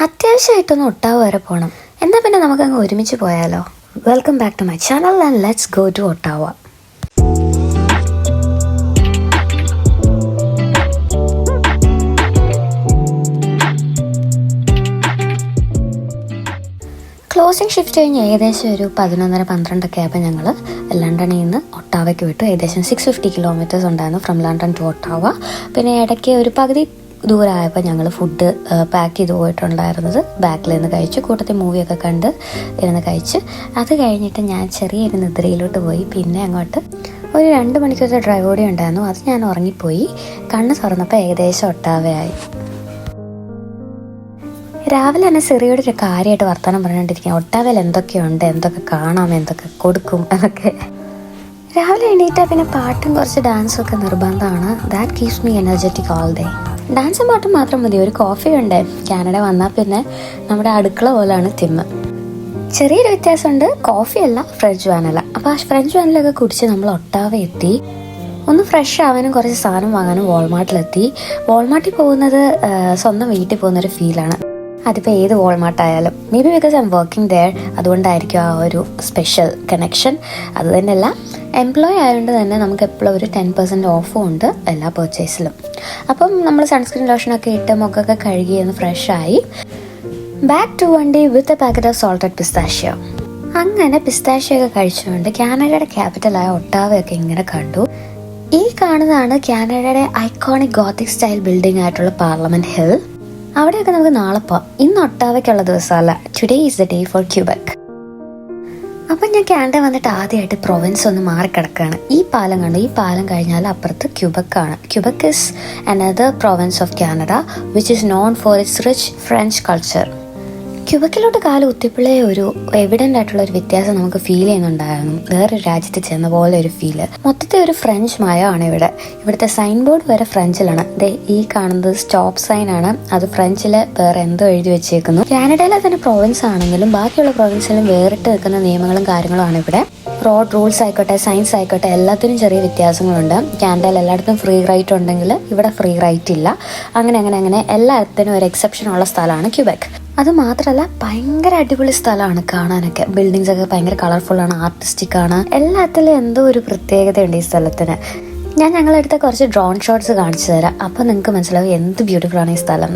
അത്യാവശ്യമായിട്ടൊന്ന് Ottawa വരെ പോകണം. എന്നാൽ പിന്നെ നമുക്കങ്ങ് ഒരുമിച്ച് പോയാലോ? Welcome back to my channel and let's go to Ottawa. Closing shift കഴിഞ്ഞ് ഏകദേശം ഒരു 11:30-12 ആയപ്പോൾ ഞങ്ങൾ ലണ്ടനിൽ നിന്ന് ഒട്ടാവയ്ക്ക് വിട്ടു. ഏകദേശം 650 കിലോമീറ്റേഴ്സ് ഉണ്ടായിരുന്നു ഫ്രം ലണ്ടൻ ടു ഒട്ടാവ. പിന്നെ ഇടയ്ക്ക് ഒരു പകുതി ദൂരമായപ്പോൾ ഞങ്ങൾ ഫുഡ് പാക്ക് ചെയ്ത് പോയിട്ടുണ്ടായിരുന്നത് ബാക്കിൽ നിന്ന് കഴിച്ചു. കൂട്ടത്തിൽ മൂവിയൊക്കെ കണ്ട് ഇരുന്ന് കഴിച്ച് അത് കഴിഞ്ഞിട്ട് ഞാൻ ചെറിയൊരു നിദ്രയിലോട്ട് പോയി. പിന്നെ അങ്ങോട്ട് ഒരു 2 മണിക്കൂറത്തെ ഡ്രൈവ് കൂടി ഉണ്ടായിരുന്നു. അത് ഞാൻ ഉറങ്ങിപ്പോയി. കണ്ണ് തുറന്നപ്പോൾ ഏകദേശം ഒട്ടാവയായി. രാവിലെ തന്നെ സിറിയോട് ഒരു കാര്യമായിട്ട് വർത്തമാനം പറഞ്ഞുകൊണ്ടിരിക്കുക. ഒട്ടാവയിൽ എന്തൊക്കെയുണ്ട്, എന്തൊക്കെ കാണാം, എന്തൊക്കെ കൊടുക്കും എന്നൊക്കെ. രാവിലെ എണീറ്റാൽ പിന്നെ പാട്ടും കുറച്ച് ഡാൻസും ഒക്കെ നിർബന്ധമാണ്. That keeps me energetic all day. ഡാൻസും പാട്ടും മാത്രം മതി, ഒരു കോഫി ഉണ്ട്. കാനഡ വന്നാൽ പിന്നെ നമ്മുടെ അടുക്കള പോലെയാണ് തിമ്മ്. ചെറിയൊരു വ്യത്യാസമുണ്ട്, കോഫിയല്ല ഫ്രഞ്ച് വാനില. അപ്പോൾ ആ ഫ്രഞ്ച് വാനിലൊക്കെ കുടിച്ച് നമ്മൾ ഒട്ടാവ എത്തി. ഒന്ന് ഫ്രഷ് ആവാനും കുറച്ച് സാധനം വാങ്ങാനും വാൾമാർട്ടിലെത്തി. വാൾമാർട്ടിൽ പോകുന്നത് സ്വന്തം വീട്ടിൽ പോകുന്നൊരു ഫീലാണ്. അതിപ്പോൾ ഏത് വാൾമാർട്ടായാലും may be because I am working there, അതുകൊണ്ടായിരിക്കും ആ ഒരു സ്പെഷ്യൽ കണക്ഷൻ. അത് തന്നെയല്ല, എംപ്ലോയി ആയതുകൊണ്ട് തന്നെ നമുക്ക് എപ്പോഴും ഒരു 10% ഓഫും ഉണ്ട് എല്ലാ പർച്ചേസിലും. അപ്പം നമ്മൾ സൺസ്ക്രീൻ ലോഷനൊക്കെ ഇട്ട് മുഖമൊക്കെ കഴുകി ഒന്ന് ഫ്രഷായി ബാക്ക് ടു വണ്ടി with a packet of salted pistachio. അങ്ങനെ പിസ്താഷ്യൊക്കെ കഴിച്ചുകൊണ്ട് കാനഡയുടെ ക്യാപിറ്റലായ ഒട്ടാവയൊക്കെ ഇങ്ങനെ കണ്ടു. ഈ കാണുന്നതാണ് കാനഡയുടെ ഐക്കോണിക് ഗോത്തിക് സ്റ്റൈൽ ബിൽഡിംഗ് ആയിട്ടുള്ള പാർലമെന്റ് ഹിൽ. അവിടെയൊക്കെ നമുക്ക് നാളെ പോവാം. ഇന്ന് ഒട്ടാവയ്ക്കുള്ള ദിവസമല്ല, today is the day for Quebec. അപ്പം ഞാൻ കാനഡ വന്നിട്ട് ആദ്യമായിട്ട് പ്രൊവിൻസ് ഒന്ന് മാറിക്കിടക്കുകയാണ്. ഈ പാലം കണ്ടു, ഈ പാലം കഴിഞ്ഞാൽ അപ്പുറത്ത് ക്യൂബെക് ആണ്. Quebec is another province of Canada which is known for its rich French culture. ക്യൂബെക്കിലോട്ട് കാല് കുത്തിയപ്പോഴേ ഒരു എവിഡൻ്റ് ആയിട്ടുള്ള ഒരു വ്യത്യാസം നമുക്ക് ഫീൽ ചെയ്യുന്നുണ്ടായിരുന്നു. വേറൊരു രാജ്യത്ത് ചെന്ന പോലെ ഒരു ഫീല്. മൊത്തത്തിൽ ഒരു ഫ്രഞ്ച് മയമാണ് ഇവിടെ. ഇവിടുത്തെ സൈൻ ബോർഡ് വരെ ഫ്രഞ്ചിലാണ്. ഈ കാണുന്നത് സ്റ്റോപ്പ് സൈൻ ആണ്, അത് ഫ്രഞ്ചിൽ വേറെ എന്തോ എഴുതി വെച്ചേക്കുന്നു. കാനഡയിലെ തന്നെ പ്രൊവിൻസ് ആണെങ്കിലും ബാക്കിയുള്ള പ്രൊവിൻസിലും വേറിട്ട് നിൽക്കുന്ന നിയമങ്ങളും കാര്യങ്ങളുമാണ് ഇവിടെ. റോഡ് റൂൾസ് ആയിക്കോട്ടെ, സയൻസ് ആയിക്കോട്ടെ, എല്ലാത്തിനും ചെറിയ വ്യത്യാസങ്ങളുണ്ട്. കാനഡയിൽ എല്ലായിടത്തും ഫ്രീ റൈറ്റ് ഉണ്ടെങ്കിൽ ഇവിടെ ഫ്രീ റൈറ്റ് ഇല്ല. അങ്ങനെ എല്ലാത്തിനും ഒരു എക്സെപ്ഷൻ ഉള്ള സ്ഥലമാണ് ക്യൂബെക്. അത് മാത്രമല്ല ഭയങ്കര അടിപൊളി സ്ഥലമാണ് കാണാനൊക്കെ. ബിൽഡിങ്സ് ഒക്കെ ഭയങ്കര കളർഫുള്ളാണ്, ആർട്ടിസ്റ്റിക് ആണ്. എല്ലാത്തിലും എന്തോ ഒരു പ്രത്യേകതയുണ്ട് ഈ സ്ഥലത്തിന്. ഞാൻ ഞങ്ങളെടുത്ത കുറച്ച് ഡ്രോൺ ഷോട്ട്സ് കാണിച്ചു തരാം. അപ്പോൾ നിങ്ങൾക്ക് മനസ്സിലാവും എന്ത് ബ്യൂട്ടിഫുൾ ആണ് ഈ സ്ഥലം.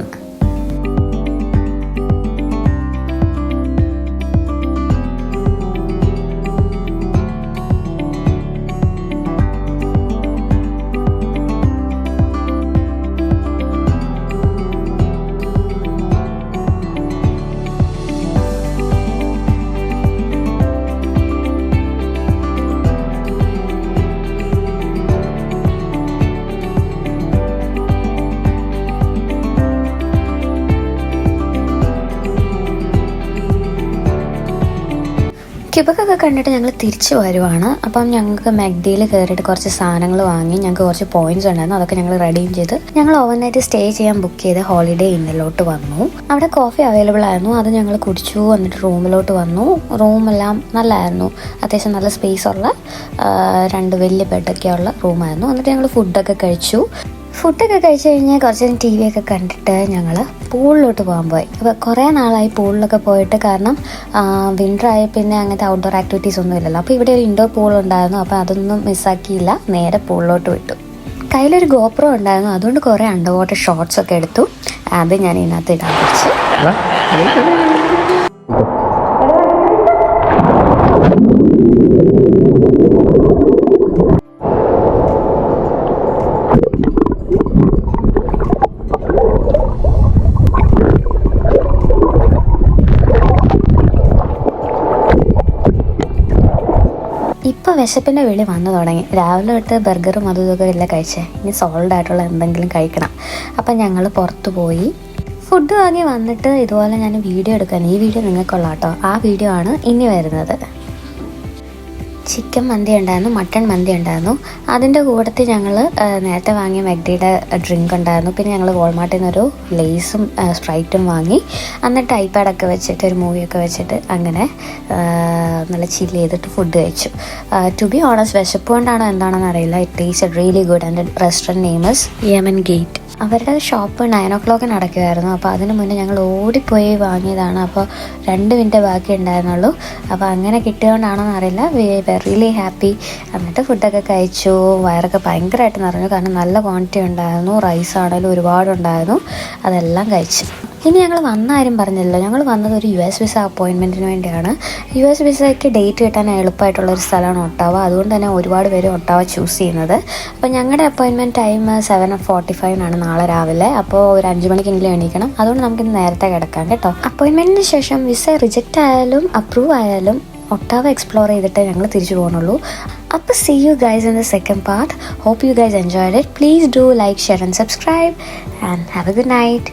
ക്യൂബെക്കൊക്കെ കണ്ടിട്ട് ഞങ്ങൾ തിരിച്ചു വരുവാണ്. അപ്പം ഞങ്ങൾക്ക് മെക്ഡിയിൽ കയറിയിട്ട് കുറച്ച് സാധനങ്ങൾ വാങ്ങി. ഞങ്ങൾക്ക് കുറച്ച് പോയിന്റ്സ് ഉണ്ടായിരുന്നു, അതൊക്കെ ഞങ്ങൾ റെഡിയും ചെയ്ത് ഞങ്ങൾ ഓവർനൈറ്റ് സ്റ്റേ ചെയ്യാൻ ബുക്ക് ചെയ്ത് ഹോളിഡേ ഇന്നിലോട്ട് വന്നു. അവിടെ കോഫി അവൈലബിൾ ആയിരുന്നു, അത് ഞങ്ങൾ കുടിച്ചു. എന്നിട്ട് റൂമിലോട്ട് വന്നു. റൂമെല്ലാം നല്ലതായിരുന്നു, അത്യാവശ്യം നല്ല സ്പേസ് ഉള്ള 2 വലിയ ബെഡൊക്കെ ഉള്ള റൂമായിരുന്നു. എന്നിട്ട് ഞങ്ങൾ ഫുഡൊക്കെ കഴിച്ചു. ഫുഡൊക്കെ കഴിച്ച് കഴിഞ്ഞ് കുറച്ച് നേരം TV ഒക്കെ കണ്ടിട്ട് ഞങ്ങൾ പൂളിലോട്ട് പോകാൻ പോയി. അപ്പോൾ കുറേ നാളായി പൂളിലൊക്കെ പോയിട്ട്, കാരണം വിൻ്റർ ആയ പിന്നെ അങ്ങനത്തെ ഔട്ട്ഡോർ ആക്ടിവിറ്റീസ് ഒന്നും ഇല്ലല്ലോ. അപ്പോൾ ഇവിടെ ഒരു ഇൻഡോർ പൂൾ ഉണ്ടായിരുന്നു, അപ്പോൾ അതൊന്നും മിസ്സാക്കിയില്ല, നേരെ പൂളിലോട്ട് വിട്ടു. കയ്യിലൊരു ഗോപ്രോ ഉണ്ടായിരുന്നു, അതുകൊണ്ട് കുറേ അണ്ടർ വാട്ടർ ഷോട്ട്സ് ഒക്കെ എടുത്തു. അത് ഞാൻ ഇതിനകത്ത് ഇടാൻ വെച്ചു. ഇപ്പോൾ വിശപ്പിൻ്റെ വിളി വന്നു തുടങ്ങി. രാവിലെ തൊട്ട് ബർഗറും അതും ഇതൊക്കെ എല്ലാം കഴിച്ചേ, ഇനി സോൾഡ് ആയിട്ടുള്ള എന്തെങ്കിലും കഴിക്കണം. അപ്പം ഞങ്ങൾ പുറത്ത് പോയി ഫുഡ് വാങ്ങി വന്നിട്ട് ഇതുപോലെ ഞാൻ വീഡിയോ എടുക്കാൻ. ഈ വീഡിയോ നിങ്ങൾക്കുള്ള കേട്ടോ, ആ വീഡിയോ ആണ് ഇനി വരുന്നത്. ചിക്കൻ മന്തി ഉണ്ടായിരുന്നു, മട്ടൺ മന്തി ഉണ്ടായിരുന്നു. അതിൻ്റെ കൂട്ടത്തിൽ ഞങ്ങൾ നേരത്തെ വാങ്ങിയ മെക്ഡിയുടെ ഡ്രിങ്ക് ഉണ്ടായിരുന്നു. പിന്നെ ഞങ്ങൾ വാൾമാർട്ടിൽ നിന്നൊരു ലേസും സ്പ്രൈറ്റും വാങ്ങി. എന്നിട്ട് ഐപാഡൊക്കെ വെച്ചിട്ട് ഒരു മൂവിയൊക്കെ വെച്ചിട്ട് അങ്ങനെ നല്ല ചില്ല് ചെയ്തിട്ട് ഫുഡ് കഴിച്ചു. ടു ബി ഓണസ്റ്റ്, വിശപ്പ് കൊണ്ടാണോ എന്താണെന്ന് അറിയില്ല, it tasted really good. And restaurant name is Yemen gate. അവരുടെ ഷോപ്പ് 9 o'clock നടക്കുമായിരുന്നു. അപ്പോൾ അതിന് മുന്നേ ഞങ്ങൾ ഓടിപ്പോയി വാങ്ങിയതാണ്. അപ്പോൾ 2 മിനിറ്റ് ബാക്കി ഉണ്ടായിരുന്നുള്ളൂ. അപ്പോൾ അങ്ങനെ കിട്ടിയതുകൊണ്ടാണോന്ന് അറിയില്ല, വി വെർ റിയലി ഹാപ്പി. എന്നിട്ട് ഫുഡൊക്കെ കഴിച്ചു. വയറൊക്കെ ഭയങ്കരമായിട്ട് നിറഞ്ഞു, കാരണം നല്ല ക്വാണ്ടിറ്റി ഉണ്ടായിരുന്നു. റൈസ് ആണെങ്കിലും ഒരുപാടുണ്ടായിരുന്നു. അതെല്ലാം കഴിച്ചു. ഇനി ഞങ്ങൾ വന്ന കാര്യം പറഞ്ഞില്ല. ഞങ്ങൾ വന്നത് ഒരു US വിസ അപ്പോയിൻമെൻറ്റിന് വേണ്ടിയാണ്. US വിസയ്ക്ക് ഡേറ്റ് കിട്ടാൻ എളുപ്പമായിട്ടുള്ളൊരു സ്ഥലമാണ് ഒട്ടാവ. അതുകൊണ്ട് തന്നെ ഒരുപാട് പേര് ഒട്ടാവ ചൂസ് ചെയ്യുന്നത്. അപ്പോൾ ഞങ്ങളുടെ അപ്പോയിൻമെൻറ്റ് ടൈം 7:45 നാളെ രാവിലെ. അപ്പോൾ ഒരു 5 മണിക്കെങ്കിലും എണീക്കണം. അതുകൊണ്ട് നമുക്കിന്ന് നേരത്തെ കിടക്കാം കേട്ടോ. അപ്പോയിൻമെൻറ്റിന് ശേഷം വിസ റിജക്റ്റ് ആയാലും അപ്രൂവ് ആയാലും ഒട്ടാവ എക്സ്പ്ലോർ ചെയ്തിട്ട് ഞങ്ങൾ തിരിച്ചു പോകുന്നുള്ളൂ. അപ്പോൾ see you guys in the second part. Hope you guys enjoyed it. Please do like, share and subscribe and have a good night.